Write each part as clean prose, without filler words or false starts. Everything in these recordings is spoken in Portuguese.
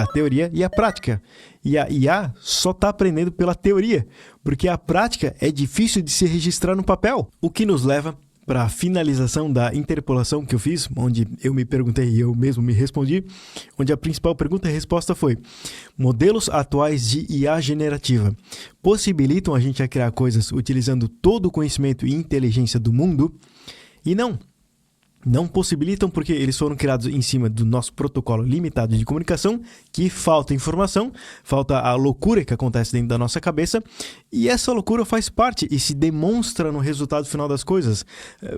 A teoria e a prática. E a IA só está aprendendo pela teoria, porque a prática é difícil de se registrar no papel. O que nos leva para a finalização da interpolação que eu fiz, onde eu me perguntei e eu mesmo me respondi, onde a principal pergunta e resposta foi: modelos atuais de IA generativa possibilitam a gente a criar coisas utilizando todo o conhecimento e inteligência do mundo? E não possibilitam, porque eles foram criados em cima do nosso protocolo limitado de comunicação, que falta informação, falta a loucura que acontece dentro da nossa cabeça, e essa loucura faz parte e se demonstra no resultado final das coisas.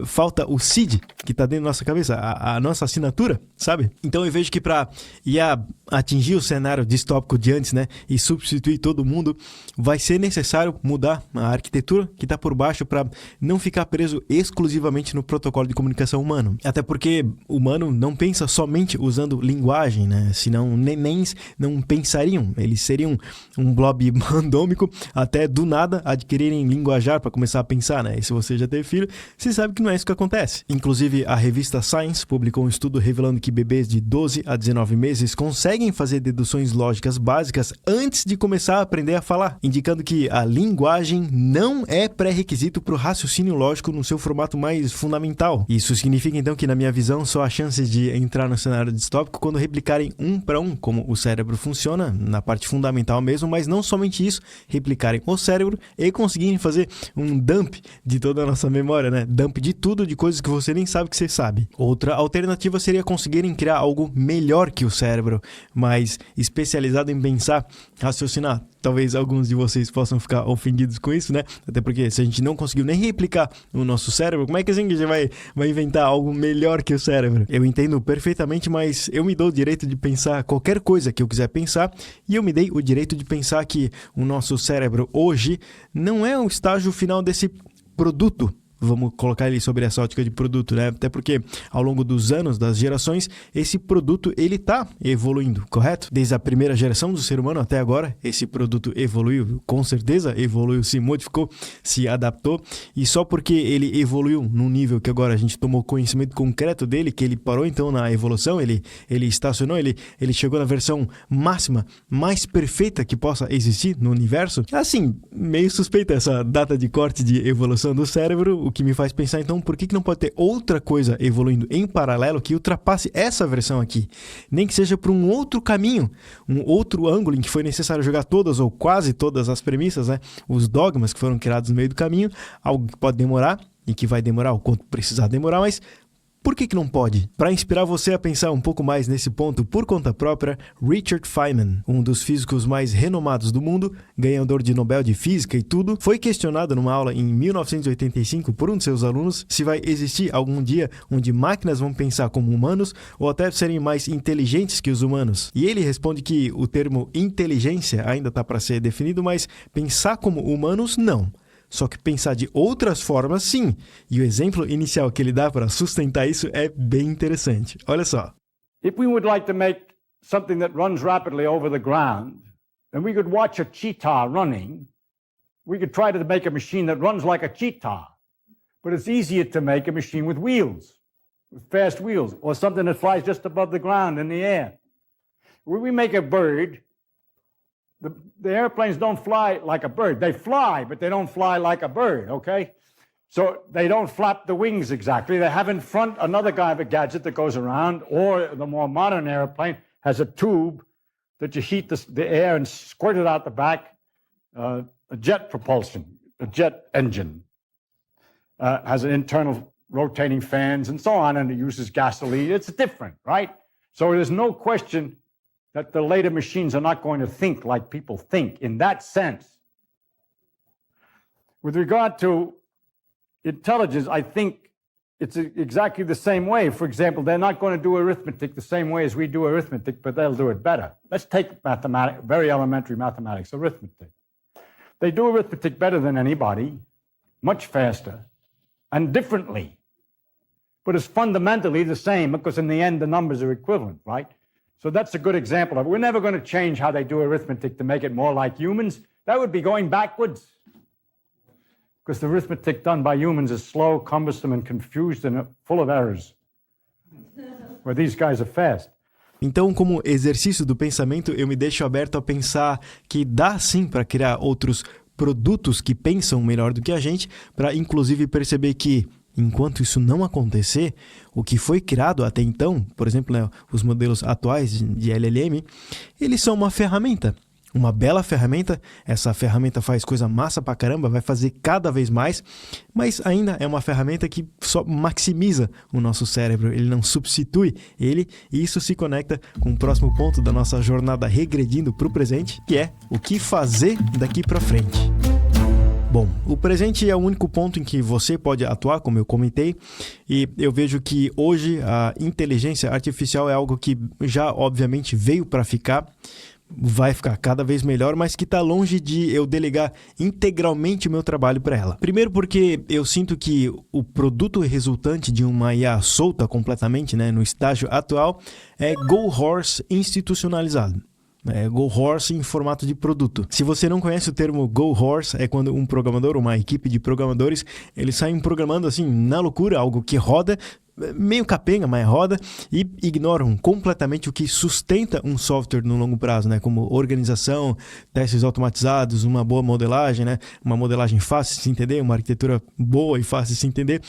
Falta o seed que está dentro da nossa cabeça, a nossa assinatura, sabe? Então eu vejo que para IA atingir o cenário distópico de antes, né, e substituir todo mundo, vai ser necessário mudar a arquitetura que está por baixo para não ficar preso exclusivamente no protocolo de comunicação humano. Até porque o humano não pensa somente usando linguagem, né? Senão nenéns não pensariam. Eles seriam um blob randômico até do nada adquirirem linguajar para começar a pensar, né? E se você já teve filho, você sabe que não é isso que acontece. Inclusive, a revista Science publicou um estudo revelando que bebês de 12 a 19 meses conseguem fazer deduções lógicas básicas antes de começar a aprender a falar, indicando que a linguagem não é pré-requisito para o raciocínio lógico no seu formato mais fundamental. Isso significa então que, na minha visão, só há chances de entrar no cenário distópico quando replicarem um para um como o cérebro funciona, na parte fundamental mesmo, mas não somente isso, replicarem o cérebro e conseguirem fazer um dump de toda a nossa memória, né? Dump de tudo, de coisas que você nem sabe que você sabe. Outra alternativa seria conseguirem criar algo melhor que o cérebro, mas especializado em pensar, raciocinar. Talvez alguns de vocês possam ficar ofendidos com isso, né? Até porque se a gente não conseguiu nem replicar o nosso cérebro, como é que a gente vai inventar algo melhor que o cérebro? Eu entendo perfeitamente, mas eu me dou o direito de pensar qualquer coisa que eu quiser pensar, e eu me dei o direito de pensar que o nosso cérebro hoje não é o estágio final desse produto. Vamos colocar ele sobre essa ótica de produto, né? Até porque ao longo dos anos, das gerações, esse produto ele tá evoluindo, correto? Desde a primeira geração do ser humano até agora, esse produto evoluiu, com certeza evoluiu, se modificou, se adaptou, e só porque ele evoluiu num nível que agora a gente tomou conhecimento concreto dele, que ele parou então na evolução, ele estacionou, ele chegou na versão máxima, mais perfeita que possa existir no universo. Assim, meio suspeita essa data de corte de evolução do cérebro, o que me faz pensar, então, por que não pode ter outra coisa evoluindo em paralelo que ultrapasse essa versão aqui? Nem que seja por um outro caminho, um outro ângulo em que foi necessário jogar todas ou quase todas as premissas, né? Os dogmas que foram criados no meio do caminho, algo que pode demorar e que vai demorar o quanto precisar demorar, mas por que não pode? Para inspirar você a pensar um pouco mais nesse ponto por conta própria, Richard Feynman, um dos físicos mais renomados do mundo, ganhador de Nobel de Física e tudo, foi questionado numa aula em 1985 por um de seus alunos se vai existir algum dia onde máquinas vão pensar como humanos ou até serem mais inteligentes que os humanos. E ele responde que o termo inteligência ainda está para ser definido, mas pensar como humanos, não. Só que pensar de outras formas, sim. E o exemplo inicial que ele dá para sustentar isso é bem interessante. Olha só. If we would like to make something that runs rapidly over the ground, and we could watch a cheetah running, we could try to make a machine that runs like a cheetah. But it's easier to make a machine with wheels, with fast wheels, or something that flies just above the ground in the air. When we make a bird, the airplanes don't fly like a bird. They fly, but they don't fly like a bird, okay? So they don't flap the wings exactly. They have in front another kind of a gadget that goes around, or the more modern airplane has a tube that you heat the air and squirt it out the back, a jet propulsion, a jet engine. Has an internal rotating fans and so on, and it uses gasoline. It's different, right? So there's no question that the later machines are not going to think like people think in that sense. With regard to intelligence, I think it's exactly the same way. For example, they're not going to do arithmetic the same way as we do arithmetic, but they'll do it better. Let's take mathematics, very elementary mathematics, arithmetic. They do arithmetic better than anybody, much faster, and differently. But it's fundamentally the same because in the end, the numbers are equivalent, right? So that's a good example of it. We're never going to change how they do arithmetic to make it more like humans. That would be going backwards. Because the arithmetic done by humans is slow, cumbersome, and confused and full of errors. Where these guys are fast. Então, como exercício do pensamento, eu me deixo aberto a pensar que dá sim para criar outros produtos que pensam melhor do que a gente, para inclusive perceber que, enquanto isso não acontecer, o que foi criado até então, por exemplo, né, os modelos atuais de LLM, eles são uma ferramenta. Uma bela ferramenta, essa ferramenta faz coisa massa pra caramba, vai fazer cada vez mais, mas ainda é uma ferramenta que só maximiza o nosso cérebro, ele não substitui ele, e isso se conecta com o próximo ponto da nossa jornada regredindo para o presente, que é o que fazer daqui para frente. Bom, o presente é o único ponto em que você pode atuar, como eu comentei, e eu vejo que hoje a inteligência artificial é algo que já obviamente veio para ficar, vai ficar cada vez melhor, mas que está longe de eu delegar integralmente o meu trabalho para ela. Primeiro porque eu sinto que o produto resultante de uma IA solta completamente, né, no estágio atual, é Go Horse institucionalizado. Go Horse em formato de produto. Se você não conhece o termo Go Horse, é quando um programador, uma equipe de programadores, eles saem programando assim, na loucura, algo que roda, meio capenga, mas roda, e ignoram completamente o que sustenta um software no longo prazo, né? Como organização, testes automatizados, uma boa modelagem, né? Uma modelagem fácil de se entender, uma arquitetura boa e fácil de se entender.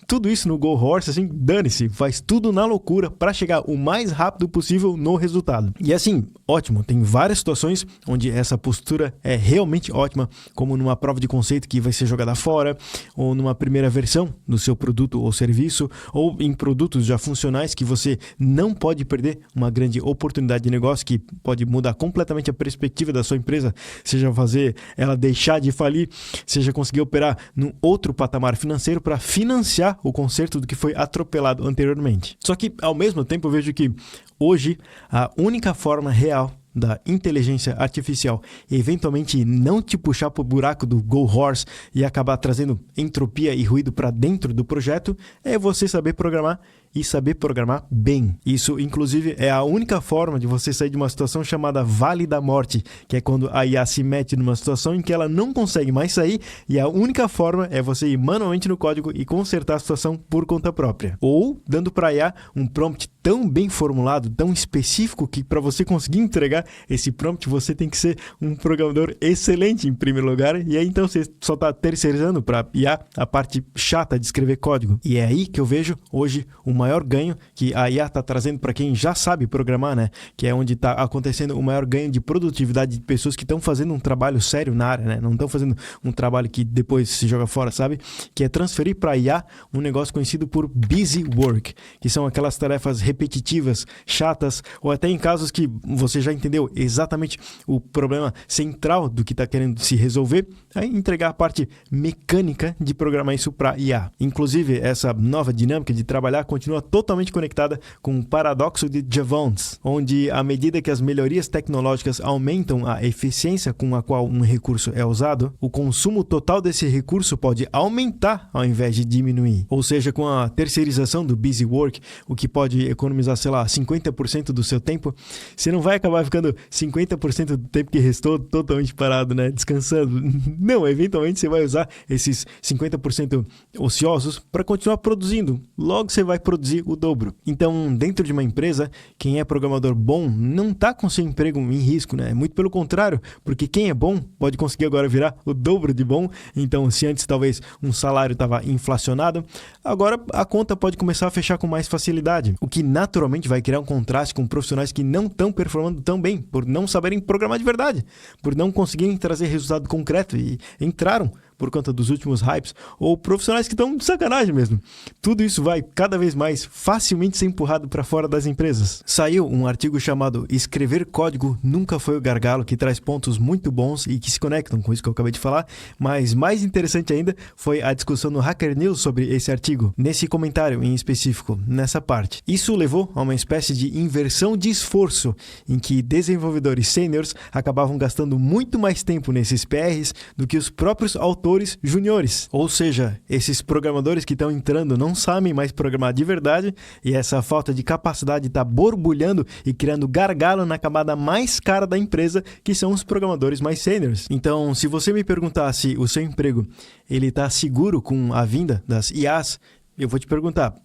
Tudo isso no Go Horse, assim, dane-se, faz tudo na loucura para chegar o mais rápido possível no resultado. E assim, ótimo, tem várias situações onde essa postura é realmente ótima, como numa prova de conceito que vai ser jogada fora, ou numa primeira versão do seu produto ou serviço, ou em produtos já funcionais que você não pode perder uma grande oportunidade de negócio que pode mudar completamente a perspectiva da sua empresa, seja fazer ela deixar de falir, seja conseguir operar num outro patamar financeiro para financiar o conserto do que foi atropelado anteriormente. Só que, ao mesmo tempo, eu vejo que hoje a única forma real da inteligência artificial eventualmente não te puxar para o buraco do Go Horse e acabar trazendo entropia e ruído para dentro do projeto é você saber programar e saber programar bem. Isso, inclusive, é a única forma de você sair de uma situação chamada Vale da Morte, que é quando a IA se mete numa situação em que ela não consegue mais sair e a única forma é você ir manualmente no código e consertar a situação por conta própria. Ou dando para a IA um prompt tão bem formulado, tão específico, que para você conseguir entregar esse prompt, você tem que ser um programador excelente em primeiro lugar, e aí então você só está terceirizando para IA a parte chata de escrever código. E é aí que eu vejo hoje o maior ganho que a IA está trazendo para quem já sabe programar, né? Que é onde está acontecendo o maior ganho de produtividade de pessoas que estão fazendo um trabalho sério na área, né? Não estão fazendo um trabalho que depois se joga fora, sabe? Que é transferir para a IA um negócio conhecido por busy work, que são aquelas tarefas repetitivas, chatas, ou até em casos que você já entendeu exatamente o problema central do que está querendo se resolver, aí entregar a parte mecânica de programar isso para IA. Inclusive, essa nova dinâmica de trabalhar continua totalmente conectada com o paradoxo de Jevons, onde à medida que as melhorias tecnológicas aumentam a eficiência com a qual um recurso é usado, o consumo total desse recurso pode aumentar ao invés de diminuir. Ou seja, com a terceirização do busy work, o que pode economizar, sei lá, 50% do seu tempo, você não vai acabar ficando 50% do tempo que restou totalmente parado, né? Descansando. Não, eventualmente você vai usar esses 50% ociosos para continuar produzindo. Logo você vai produzir o dobro. Então, dentro de uma empresa, quem é programador bom não está com seu emprego em risco, né? Muito pelo contrário, porque quem é bom pode conseguir agora virar o dobro de bom. Então, se antes talvez um salário estava inflacionado, agora a conta pode começar a fechar com mais facilidade, o que naturalmente vai criar um contraste com profissionais que não estão performando tão bem, por não saberem programar de verdade, por não conseguirem trazer resultado concreto e entraram por conta dos últimos hypes, ou profissionais que estão de sacanagem mesmo. Tudo isso vai cada vez mais facilmente ser empurrado para fora das empresas. Saiu um artigo chamado Escrever Código Nunca Foi o Gargalo, que traz pontos muito bons e que se conectam com isso que eu acabei de falar, mas mais interessante ainda foi a discussão no Hacker News sobre esse artigo, nesse comentário em específico, nessa parte. Isso levou a uma espécie de inversão de esforço, em que desenvolvedores sêniores acabavam gastando muito mais tempo nesses PRs do que os próprios autores juniores. Ou seja, esses programadores que estão entrando não sabem mais programar de verdade e essa falta de capacidade está borbulhando e criando gargalo na camada mais cara da empresa, que são os programadores mais sêniores. Então, se você me perguntar se o seu emprego ele está seguro com a vinda das IAs, eu vou te perguntar,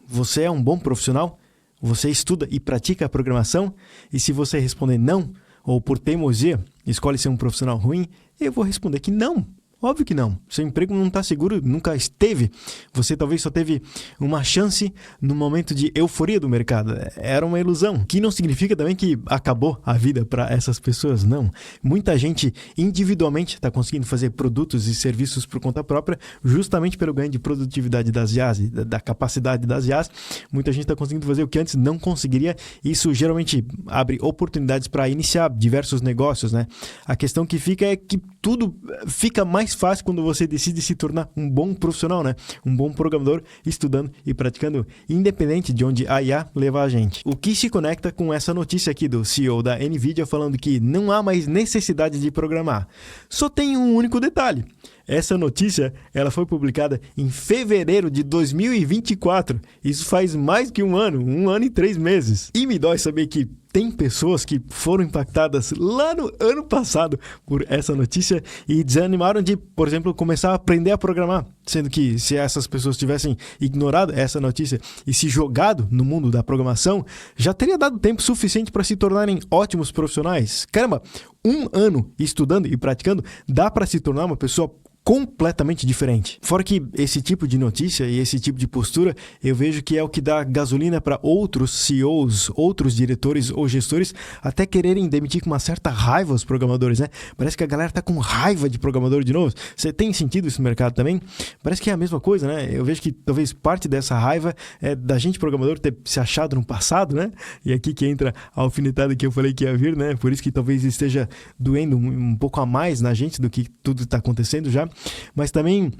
você é um bom profissional? Você estuda e pratica a programação? E se você responder não, ou por teimosia, escolhe ser um profissional ruim, eu vou responder que não. Óbvio que não. Seu emprego não está seguro, nunca esteve. Você talvez só teve uma chance no momento de euforia do mercado. Era uma ilusão. Que não significa também que acabou a vida para essas pessoas, não. Muita gente individualmente está conseguindo fazer produtos e serviços por conta própria, justamente pelo ganho de produtividade das IAs, da capacidade das IAs. Muita gente está conseguindo fazer o que antes não conseguiria. Isso geralmente abre oportunidades para iniciar diversos negócios, né? A questão que fica é que tudo fica mais fácil quando você decide se tornar um bom profissional, né? Um bom programador, estudando e praticando, independente de onde a IA levar a gente. O que se conecta com essa notícia aqui do CEO da NVIDIA falando que não há mais necessidade de programar. Só tem um único detalhe. Essa notícia, ela foi publicada em fevereiro de 2024. Isso faz mais que um ano e 3 meses. E me dói saber que tem pessoas que foram impactadas lá no ano passado por essa notícia e desanimaram de, por exemplo, começar a aprender a programar. Sendo que se essas pessoas tivessem ignorado essa notícia e se jogado no mundo da programação, já teria dado tempo suficiente para se tornarem ótimos profissionais. Caramba, 1 ano estudando e praticando dá para se tornar uma pessoa completamente diferente. Fora que esse tipo de notícia e esse tipo de postura, eu vejo que é o que dá gasolina para outros CEOs, outros diretores ou gestores até quererem demitir com uma certa raiva os programadores, né? Parece que a galera tá com raiva de programador de novo. Você tem sentido isso no mercado também? Parece que é a mesma coisa, né? Eu vejo que talvez parte dessa raiva é da gente programador ter se achado no passado, né? E aqui que entra a alfinetada que eu falei que ia vir, né? Por isso que talvez esteja doendo um pouco a mais na gente do que tudo está acontecendo já. Mas também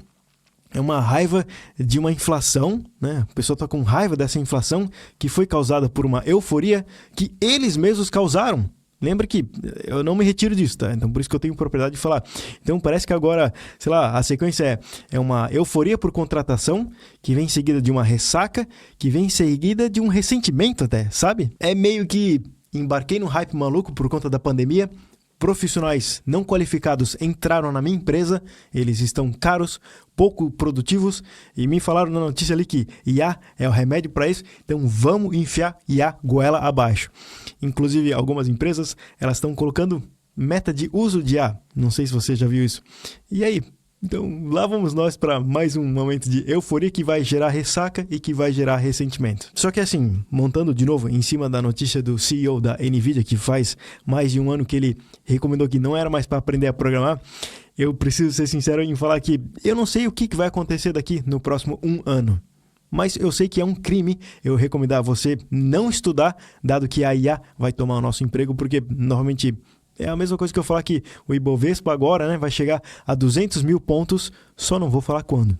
é uma raiva de uma inflação, né? A pessoa está com raiva dessa inflação que foi causada por uma euforia que eles mesmos causaram. Lembra que eu não me retiro disso, tá? Então por isso que eu tenho propriedade de falar. Então parece que agora, sei lá, a sequência é uma euforia por contratação que vem seguida de uma ressaca, que vem seguida de um ressentimento até, sabe? É meio que embarquei no hype maluco por conta da pandemia. Profissionais não qualificados entraram na minha empresa, eles estão caros, pouco produtivos e me falaram na notícia ali que IA é o remédio para isso, então vamos enfiar IA goela abaixo. Inclusive algumas empresas, elas estão colocando meta de uso de IA, não sei se você já viu isso. E aí? Então, lá vamos nós para mais um momento de euforia que vai gerar ressaca e que vai gerar ressentimento. Só que assim, montando de novo em cima da notícia do CEO da NVIDIA, que faz mais de 1 ano que ele recomendou que não era mais para aprender a programar, eu preciso ser sincero em falar que eu não sei o que vai acontecer daqui no próximo 1 ano. Mas eu sei que é um crime eu recomendar a você não estudar, dado que a IA vai tomar o nosso emprego, porque normalmente é a mesma coisa que eu falar que o Ibovespa agora, né, vai chegar a 200 mil pontos, só não vou falar quando.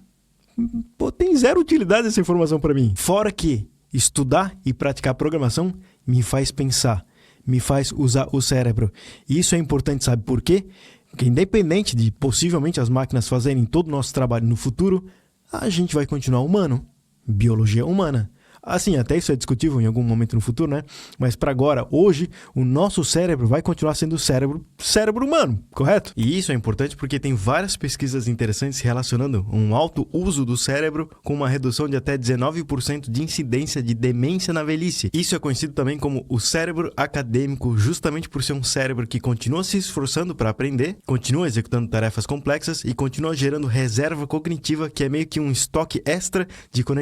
Pô, tem zero utilidade essa informação para mim. Fora que estudar e praticar programação me faz pensar, me faz usar o cérebro. E isso é importante, sabe por quê? Porque independente de possivelmente as máquinas fazerem todo o nosso trabalho no futuro, a gente vai continuar humano. Biologia humana. Assim, até isso é discutível em algum momento no futuro, né? Mas para agora, hoje, o nosso cérebro vai continuar sendo cérebro humano, correto? E isso é importante porque tem várias pesquisas interessantes relacionando um alto uso do cérebro com uma redução de até 19% de incidência de demência na velhice. Isso é conhecido também como o cérebro acadêmico, justamente por ser um cérebro que continua se esforçando para aprender, continua executando tarefas complexas e continua gerando reserva cognitiva, que é meio que um estoque extra de conexão